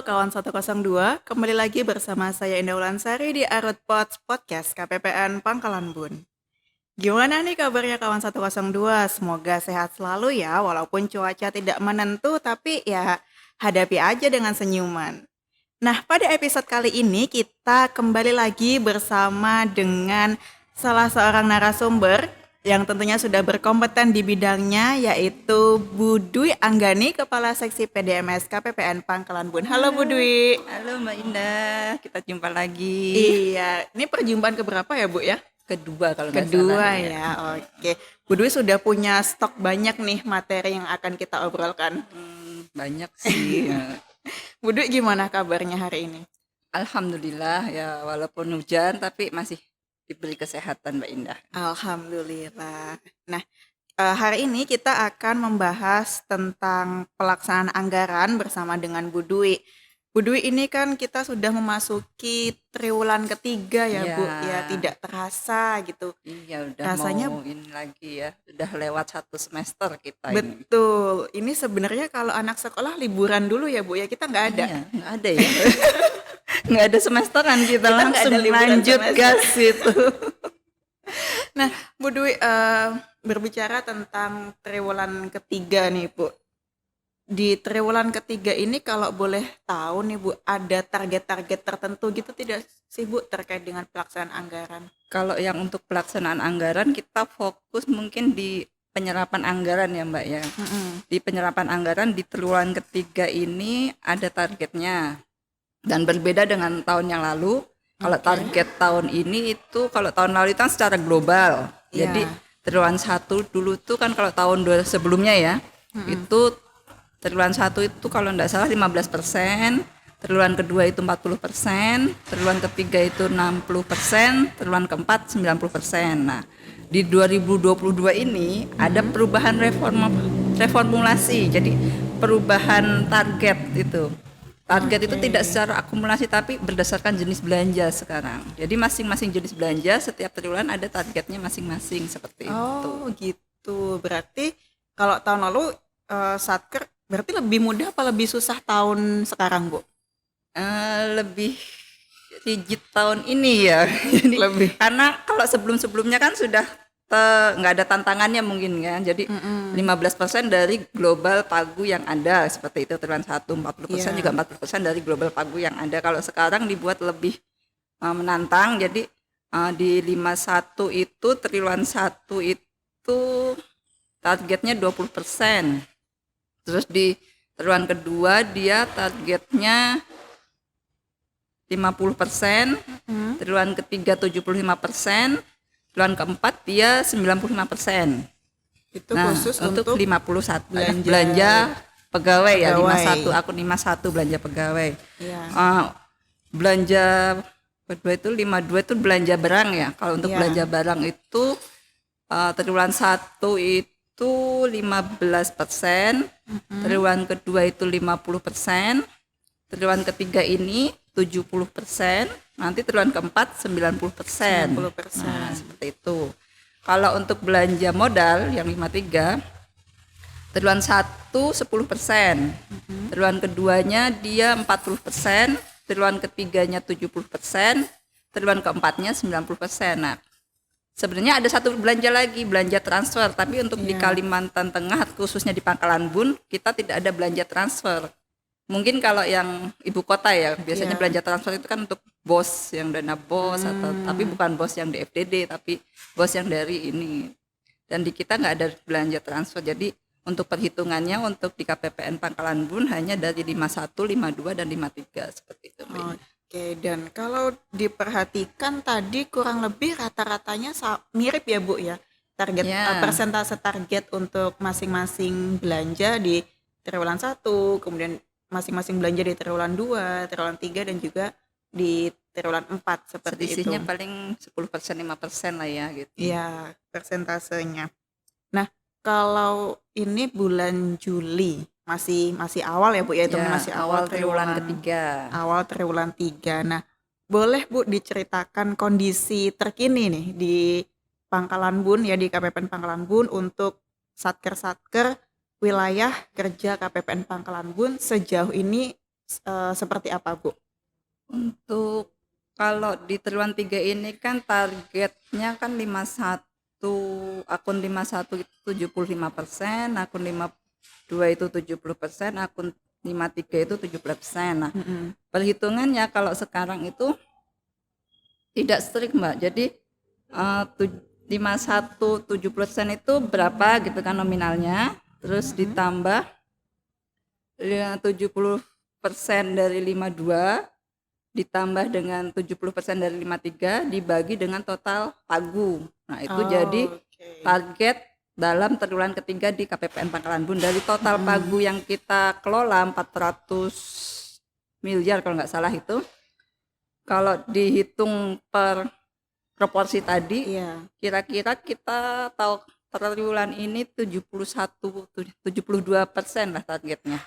kawan 102, kembali lagi bersama saya Indah Wulansari di Arut Pods Podcast KPPN Pangkalan Bun. Gimana nih kabarnya kawan 102? Semoga sehat selalu ya, walaupun cuaca tidak menentu, tapi ya hadapi aja dengan senyuman. Nah, pada episode kali ini kita kembali lagi bersama dengan salah seorang narasumber yang tentunya sudah berkompeten di bidangnya, yaitu Bu Dwi Anggani, Kepala Seksi PDMS KPPN Pangkalan Bun. Halo Bu Dwi. Halo Mbak Indah, kita jumpa lagi. Iya, ini perjumpaan keberapa ya Bu ya? Kedua kalau nggak Kedua salah ya, oke. Bu Dwi sudah punya stok banyak nih materi yang akan kita obrolkan. Banyak sih. Bu Dwi gimana kabarnya hari ini? Alhamdulillah ya, walaupun hujan tapi masih diberi kesehatan Mbak Indah. Alhamdulillah. Nah, hari ini kita akan membahas tentang pelaksanaan anggaran bersama dengan Bu Dwi. Bu Dwi, ini kan kita sudah memasuki triwulan ketiga ya Bu, ya tidak terasa gitu. Iya, udah Rasanya mau ini lagi ya, udah lewat 1 semester kita ini. betul. Ini sebenarnya kalau anak sekolah liburan dulu ya Bu ya, kita nggak ada. Iya, nggak ada ya. Nggak ada semesteran, kita Kita nggak langsung ada liburan lanjut semester. gas itu. Nah, Bu Dwi, berbicara tentang triwulan ketiga nih Bu. Di triwulan ketiga ini kalau boleh tahu nih Bu, ada target-target tertentu gitu tidak sih Bu terkait dengan pelaksanaan anggaran? Kalau yang untuk pelaksanaan anggaran kita fokus mungkin di penyerapan anggaran ya Mbak ya. Di penyerapan anggaran di triwulan ketiga ini ada targetnya dan berbeda dengan tahun yang lalu. Kalau target tahun ini itu, kalau tahun lalu itu kan secara global. Iya. Jadi triwulan 1 dulu tuh kan, kalau tahun 2 sebelumnya ya, itu triwulan 1 itu kalau enggak salah 15%, triwulan kedua itu 40%, triwulan ketiga itu 60%, triwulan keempat 90%. Nah, di 2022 ini ada perubahan reformulasi. Jadi perubahan target itu. Target itu tidak secara akumulasi tapi berdasarkan jenis belanja sekarang. Jadi masing-masing jenis belanja setiap triwulan ada targetnya masing-masing seperti itu. Oh gitu, berarti kalau tahun lalu Satker berarti lebih mudah apa lebih susah tahun sekarang Bu? Lebih rigid tahun ini ya. Jadi Lebih. karena kalau sebelum-sebelumnya kan sudah nggak ada tantangannya mungkin ya. Jadi 15% dari global pagu yang ada seperti itu triwulan 1, 40% juga 40% dari global pagu yang ada. Kalau sekarang dibuat lebih menantang. Jadi di 51 itu triwulan 1 itu targetnya 20%. Terus di triwulan kedua dia targetnya 50%, triwulan ketiga 75%, triwulan keempat dia 95%. Itu Nah, khusus untuk 51 belanja pegawai ya, pegawai. 51 akun 51 belanja pegawai. Iya. Belanja kedua itu 52 itu belanja barang ya. Kalau untuk belanja barang itu triwulan 1 itu 15%, triwulan kedua itu 50%, triwulan ketiga ini 70%, nanti triwulan keempat 90%. 90%. Nah, seperti itu. Kalau untuk belanja modal yang 53, triwulan 1 10%, triwulan keduanya dia 40%, triwulan ketiganya 70%, triwulan keempatnya 90%. Nah, sebenarnya ada satu belanja lagi, belanja transfer, tapi untuk di Kalimantan Tengah khususnya di Pangkalan Bun kita tidak ada belanja transfer. Mungkin kalau yang ibu kota ya biasanya belanja transfer itu kan untuk bos yang dana bos atau tapi bukan bos yang di FDD tapi bos yang dari ini. Dan di kita nggak ada belanja transfer. Jadi untuk perhitungannya untuk di KPPN Pangkalan Bun hanya dari 51, 52 dan 53 seperti itu. Oke, dan kalau diperhatikan tadi kurang lebih rata-ratanya mirip ya Bu ya. Target persentase target untuk masing-masing belanja di triwulan 1, kemudian masing-masing belanja di triwulan 2, triwulan 3 dan juga di triwulan 4 seperti Selisihnya itu. paling 10%, 5% lah ya gitu. Iya, persentasenya. Nah, kalau ini bulan Juli masih awal ya Bu ya, itu masih awal triwulan ketiga. Awal triwulan 3. Nah, boleh Bu diceritakan kondisi terkini nih di Pangkalan Bun ya, di KPPN Pangkalan Bun untuk satker-satker wilayah kerja KPPN Pangkalan Bun sejauh ini seperti apa, Bu? Untuk kalau di triwulan 3 ini kan targetnya kan 51, akun 51 itu 75%, akun 52 itu 70%, akun 53 itu 17%. Nah, Mhm. perhitungannya kalau sekarang itu tidak strict, Mbak. Jadi 51 70% itu berapa gitu kan nominalnya, terus ditambah 70% dari 52 ditambah dengan 70% dari 53 dibagi dengan total pagu. Nah, itu jadi Oh, oke. target dalam triwulan ketiga di KPPN Pangkalan Bun. Dari total pagu yang kita kelola 400 miliar kalau nggak salah itu, kalau dihitung per proporsi tadi, Iya, kira-kira kita tahu triwulan ini 72% lah targetnya.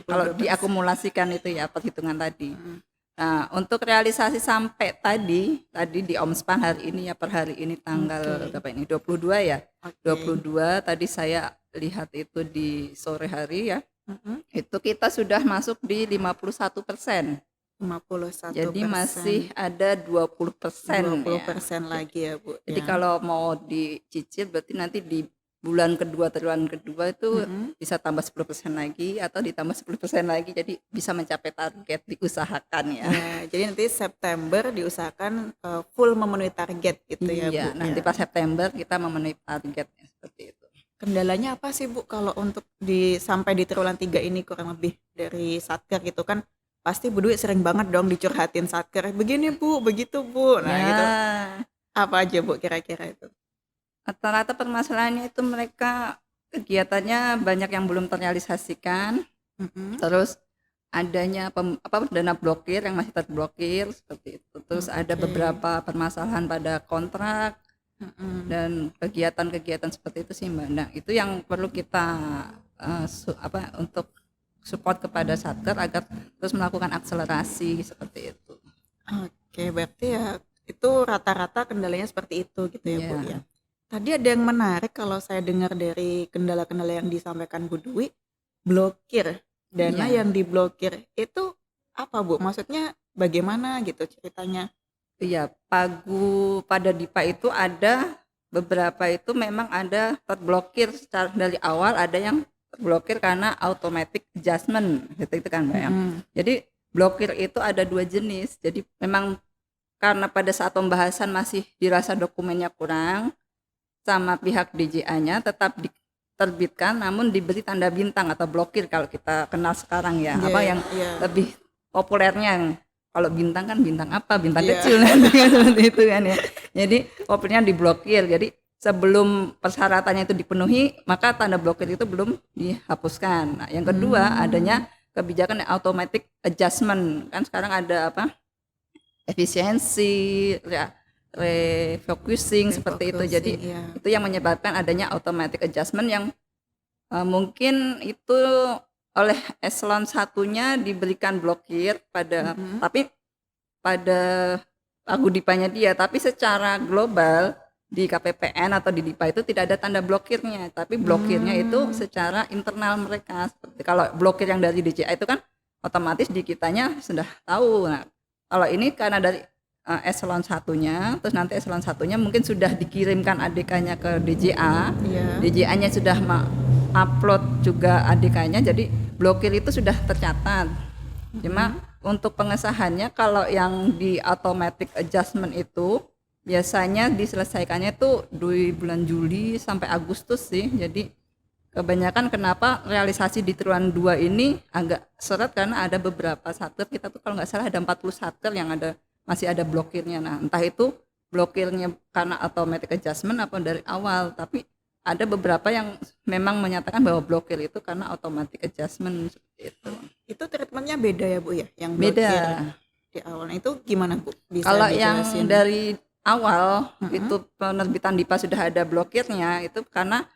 Kalau 72%. diakumulasikan itu ya perhitungan tadi. Mhm. Nah, untuk realisasi sampai tadi di Omspan hari ini ya, per hari ini tanggal Oke. berapa ini? 22 ya. Oke. 22 tadi saya lihat itu di sore hari ya. Mhm. Itu kita sudah masuk di 51%. Jadi masih 51%. ada 20% ya. 20% lagi ya, Bu, Jadi ya. kalau mau dicicil berarti nanti di bulan kedua, triwulan kedua itu Mhm. bisa tambah 10% lagi atau ditambah 10% lagi, jadi bisa mencapai target diusahakan ya. Ya, jadi nanti September diusahakan, full memenuhi target gitu ya, Iya, Bu, nanti ya. pas September kita memenuhi targetnya seperti itu. Kendalanya apa sih, Bu, kalau untuk sampai di triwulan 3 ini kurang lebih dari Satker gitu kan, pasti Bu Dwi sering banget dong dicurhatin Satker, "Begini, Bu, begitu, Bu." Nah gitu, Ya, apa aja, Bu, kira-kira itu? rata-rata permasalahannya itu mereka kegiatannya banyak yang belum terrealisasikan, Mhm. terus adanya dana blokir yang masih terblokir seperti itu. Terus ada Oke. beberapa permasalahan pada kontrak Mhm. dan kegiatan-kegiatan seperti itu sih, Mbak. Nah, itu yang perlu kita untuk support kepada Satker agar terus melakukan akselerasi seperti itu. Oke, berarti ya itu rata-rata kendalanya seperti itu gitu ya, Bu, ya. Iya. Tadi ada yang menarik kalau saya dengar dari kendala-kendala yang disampaikan Bu Dwi, blokir. Dana Iya. yang diblokir itu apa, Bu? Maksudnya bagaimana gitu ceritanya? Iya, pagu pada Dipa itu ada beberapa itu memang ada terblokir secara dari awal, ada yang terblokir karena automatic adjustment gitu itu kan, Mbak, ya. Mhm. Jadi blokir itu ada dua jenis. Jadi memang karena pada saat pembahasan masih dirasa dokumennya kurang, sama pihak DJA-nya tetap diterbitkan namun diberi tanda bintang atau blokir kalau kita kenal sekarang ya. Iya, Apa yang iya. lebih populernya, kalau bintang kan bintang apa? Bintang Iya. kecil nanti kan seperti itu kan ya. Jadi populernya diblokir. Jadi sebelum persyaratannya itu dipenuhi, maka tanda blokir itu belum dihapuskan. Nah, yang kedua Hmm. adanya kebijakan automatic adjustment. Kan sekarang ada efisiensi, refocusing seperti itu. Jadi Refocusing, iya. itu yang menyebabkan adanya automatic adjustment yang mungkin itu oleh eselon satunya diberikan blokir Mhm. tapi pada pagudipanya dia, tapi secara global di KPPN atau di DIPA itu tidak ada tanda blokirnya, tapi blokirnya itu Hmm. secara internal mereka. Seperti kalau blokir yang dari DJA itu kan otomatis di kitanya sudah tahu. Nah, kalau ini karena dari eselon satunya, terus nanti eselon satunya mungkin sudah dikirimkan ADK-nya ke DJA, Iya. DJA-nya sudah upload juga ADK-nya, jadi blokir itu sudah tercatat. Cuma Mhm. untuk pengesahannya kalau yang di automatic adjustment itu biasanya diselesaikannya itu di bulan Juli sampai Agustus sih. Jadi kebanyakan kenapa realisasi di triwulan 2 ini agak seret karena ada beberapa satker, kita tuh kalau nggak salah ada 40 satker yang masih ada blokirnya. Nah, entah itu blokirnya karena automatic adjustment apa dari awal, tapi ada beberapa yang memang menyatakan bahwa blokir itu karena automatic adjustment seperti itu. Itu treatmentnya beda ya, Bu, ya? Yang blokir Beda. di awalnya itu gimana, Bu? Bisa Kalau yang dijelasin? dari awal Mhm. itu penerbitan DIPA sudah ada blokirnya itu karena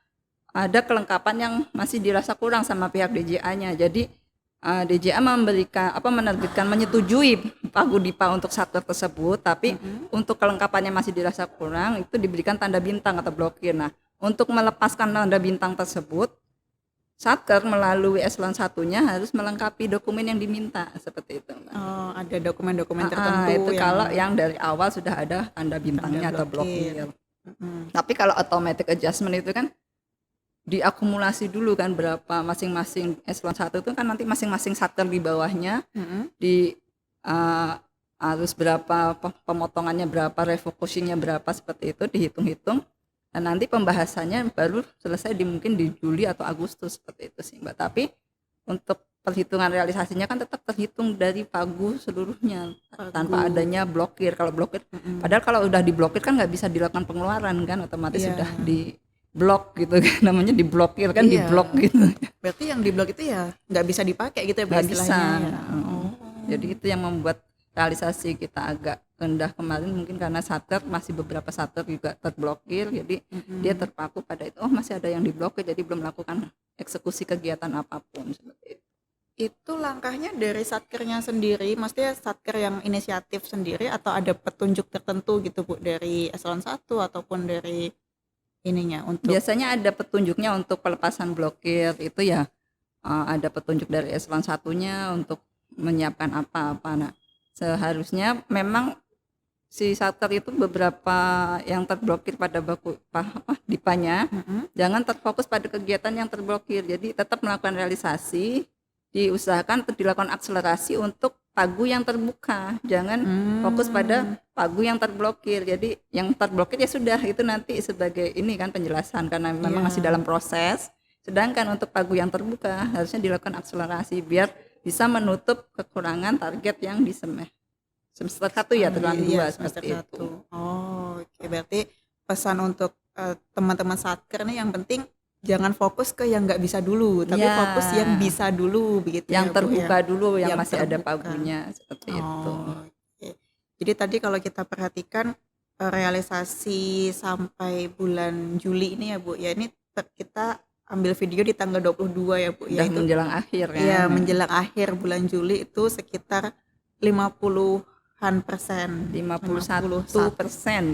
ada kelengkapan yang masih dirasa kurang sama pihak DJA-nya. Jadi DJA menerbitkan menyetujui pagu DIPA untuk satker tersebut, tapi Mhm. untuk kelengkapannya masih dirasa kurang itu diberikan tanda bintang atau blokir. Nah, untuk melepaskan tanda bintang tersebut Satker melalui eselon satunya harus melengkapi dokumen yang diminta seperti itu, Mbak. Oh, ada dokumen-dokumen tertentu Itu kalau yang dari awal sudah ada tanda bintangnya atau blokir. Tapi kalau automatic adjustment itu kan diakumulasi dulu kan berapa masing-masing eselon 1 itu kan nanti masing-masing satker di bawahnya di harus berapa pemotongannya berapa, refocusingnya berapa, seperti itu dihitung-hitung dan nanti pembahasannya baru selesai mungkin di Juli atau Agustus, seperti itu sih Mbak. Tapi untuk perhitungan realisasinya kan tetap terhitung dari pagu seluruhnya tanpa adanya blokir. Kalau blokir padahal kalau udah diblokir kan nggak bisa dilakukan pengeluaran kan, otomatis sudah di blok gitu kan, namanya diblokir kan, diblok gitu. Berarti yang diblok itu ya nggak bisa dipakai gitu ya, nggak bisa ya? Jadi itu yang membuat realisasi kita agak rendah kemarin, mungkin karena satker masih beberapa satker juga terblokir, jadi dia terpaku pada itu, masih ada yang diblokir, jadi belum melakukan eksekusi kegiatan apapun seperti itu. Itu langkahnya dari satkernya sendiri, maksudnya satker yang inisiatif sendiri atau ada petunjuk tertentu gitu Bu dari eselon 1 ataupun dari ininya untuk? Biasanya ada petunjuknya untuk pelepasan blokir itu ya, ada petunjuk dari eselon satunya untuk menyiapkan apa-apa. Nah, seharusnya memang si satker itu beberapa yang terblokir pada baku dipanya, jangan terfokus pada kegiatan yang terblokir. Jadi tetap melakukan realisasi, diusahakan dilakukan akselerasi untuk pagu yang terbuka, jangan fokus pada pagu yang terblokir. Jadi yang terblokir ya sudah, itu nanti sebagai ini kan penjelasan karena memang masih dalam proses. Sedangkan untuk pagu yang terbuka harusnya dilakukan akselerasi biar bisa menutup kekurangan target yang di semester 1 ya, triwulan 2 seperti itu. Oh, oke. Berarti pesan untuk teman-teman satker nih yang penting jangan fokus ke yang nggak bisa dulu, tapi fokus yang bisa dulu begitu yang ya, terbuka Bu, ya? dulu, yang masih terbuka. ada pagunya seperti itu. Okay. Jadi tadi kalau kita perhatikan realisasi sampai bulan Juli ini ya Bu, ya ini kita ambil video di tanggal 22 ya Bu, ya itu menjelang akhir ya. Iya, menjelang akhir bulan Juli itu sekitar 50-an persen, 51%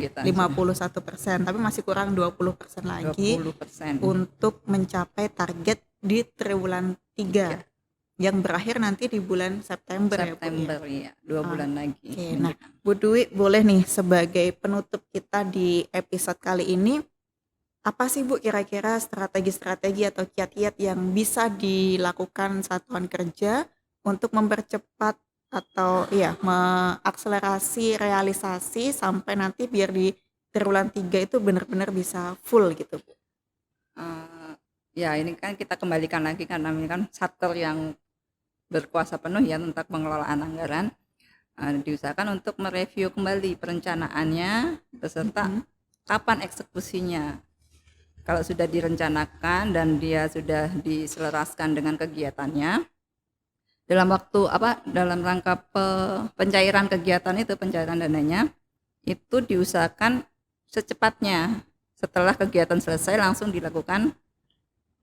gitu. 51%, tapi masih kurang 20% lagi 20%. untuk mencapai target di triwulan 3 yang berakhir nanti di bulan September ya Bu, ya, 2 bulan lagi. Oke, nah Bu Dwi boleh nih sebagai penutup kita di episode kali ini, apa sih Bu kira-kira strategi-strategi atau kiat-kiat yang bisa dilakukan satuan kerja untuk mempercepat atau mengakselerasi realisasi sampai nanti biar di triwulan 3 itu benar-benar bisa full gitu Bu? Ya ini kan kita kembalikan lagi karena ini kan satker yang berkuasa penuh ya tentang pengelolaan anggaran. Diusahakan untuk mereview kembali perencanaannya beserta kapan eksekusinya. Kalau sudah direncanakan dan dia sudah diselaraskan dengan kegiatannya, dalam waktu dalam rangka pencairan kegiatan itu, pencairan dananya itu diusahakan secepatnya setelah kegiatan selesai langsung dilakukan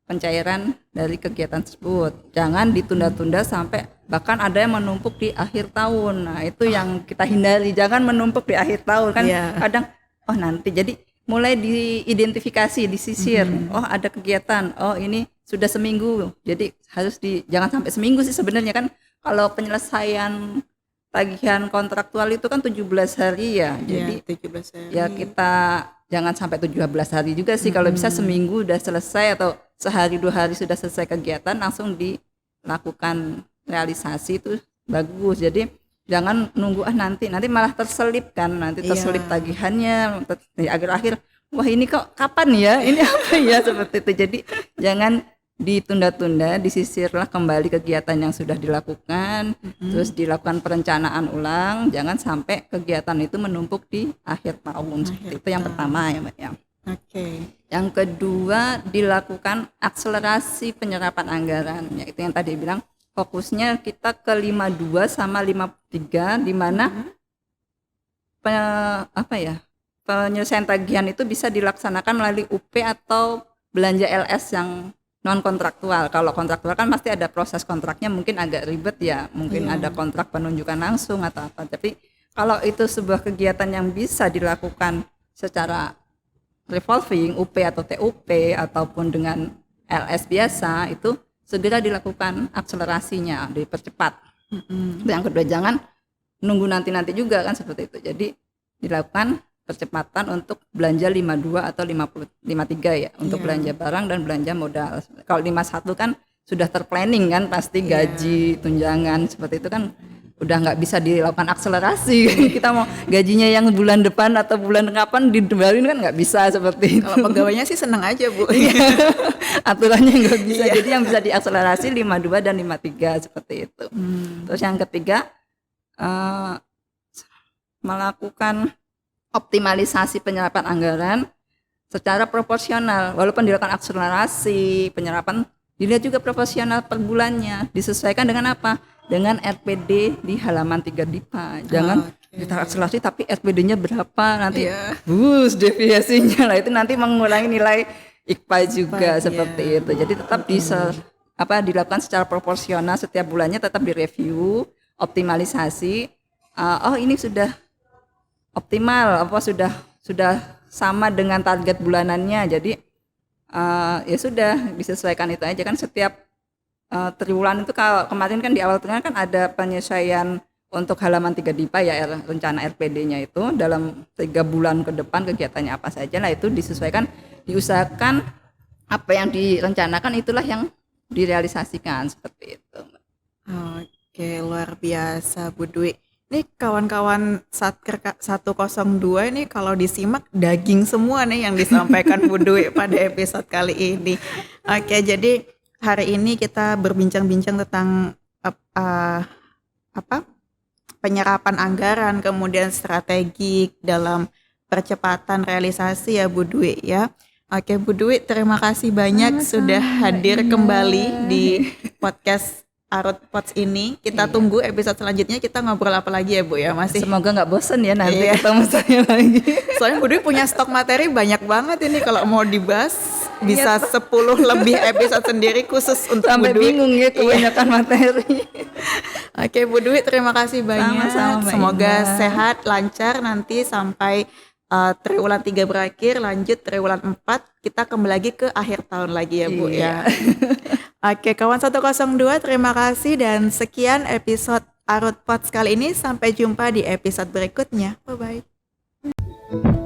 pencairan dari kegiatan tersebut. Jangan ditunda-tunda sampai bahkan ada yang menumpuk di akhir tahun. Nah, itu yang kita hindari, jangan menumpuk di akhir tahun kan. Kadang nanti jadi mulai diidentifikasi, disisir. Ada kegiatan. Ini sudah seminggu. Jadi harus jangan sampai seminggu sih sebenarnya kan. Kalau penyelesaian tagihan kontraktual itu kan 17 hari ya. Jadi 17 hari. Ya kita jangan sampai 17 hari juga sih. Kalau bisa seminggu udah selesai atau sehari 2 hari sudah selesai kegiatan langsung dilakukan realisasi, itu bagus. Jadi jangan nunggu nanti malah terselip kan, nanti terselip tagihannya di akhir-akhir, wah ini kok kapan ya, ini apa ya, seperti itu. Jadi jangan ditunda-tunda, disisirlah kembali kegiatan yang sudah dilakukan, terus dilakukan perencanaan ulang, jangan sampai kegiatan itu menumpuk di akhir tahun. Seperti itu yang pertama ya Mbak ya. Yang kedua, dilakukan akselerasi penyerapan anggaran, yaitu yang tadi bilang fokusnya kita ke 52 sama 53, di mana penyelesaian tagihan itu bisa dilaksanakan melalui UP atau belanja LS yang non kontraktual. Kalau kontraktual kan pasti ada proses kontraknya, mungkin agak ribet ya, mungkin ada kontrak penunjukan langsung atau apa. Tapi kalau itu sebuah kegiatan yang bisa dilakukan secara revolving, UP atau TUP ataupun dengan LS biasa itu segera dilakukan akselerasinya, dipercepat. Yang kedua, jangan nunggu nanti juga kan seperti itu. Jadi dilakukan percepatan untuk belanja 52 atau 53 ya, untuk belanja barang dan belanja modal. Kalau 51 kan sudah terplanning kan, pasti gaji, tunjangan seperti itu kan udah nggak bisa dilakukan akselerasi. Kita mau gajinya yang bulan depan atau bulan kapan dibayarin kan nggak bisa seperti itu. Kalau pegawainya sih seneng aja Bu. Aturannya nggak bisa. Jadi yang bisa diakselerasi 52 dan 53 seperti itu. Terus yang ketiga, melakukan optimalisasi penyerapan anggaran secara proporsional. Walaupun dilakukan akselerasi penyerapan, dilihat juga proporsional per bulannya, disesuaikan dengan apa? Dengan RPD di halaman 3 DIPA. Jangan kita akselerasi tapi RPD-nya berapa, nanti bus deviasinya lah, itu nanti mengurangi nilai IKPA juga seperti itu. Jadi tetap dilakukan secara proporsional, setiap bulannya tetap direview, optimalisasi. Oh ini sudah optimal, sudah sama dengan target bulanannya. Jadi ya sudah disesuaikan itu aja kan. Setiap triwulan itu, kalau kemarin kan di awal triwulan kan ada penyesuaian untuk halaman 3 DIPA ya, rencana RPD-nya itu dalam 3 bulan ke depan kegiatannya apa saja lah, itu disesuaikan, diusahakan apa yang direncanakan itulah yang direalisasikan seperti itu. Oke, luar biasa Bu Dwi. Ini kawan-kawan Satker 102 ini kalau disimak daging semua nih yang disampaikan Bu Dwi pada episode kali ini. Oke, jadi hari ini kita berbincang-bincang tentang penyerapan anggaran, kemudian strategi dalam percepatan realisasi ya Bu Dwi ya. Oke Bu Dwi, terima kasih banyak sudah hadir kembali di podcast Arut Pots ini. Kita tunggu episode selanjutnya, kita ngobrol apa lagi ya Bu ya. Semoga nggak bosen ya nanti ketemu saya lagi. Soalnya Bu Dwi punya stok materi banyak banget ini, kalau mau dibahas bisa 10 lebih episode sendiri khusus untuk sampai Bu Dwi. Bingung ya kebanyakan materi. Oke Bu Dwi, terima kasih banyak. Sama-sama, Semoga sehat, lancar nanti sampai triwulan 3 berakhir, lanjut triwulan 4 kita kembali lagi ke akhir tahun lagi ya Bu ya. Oke, kawan 102, terima kasih dan sekian episode Arut Pots kali ini. Sampai jumpa di episode berikutnya. Bye bye.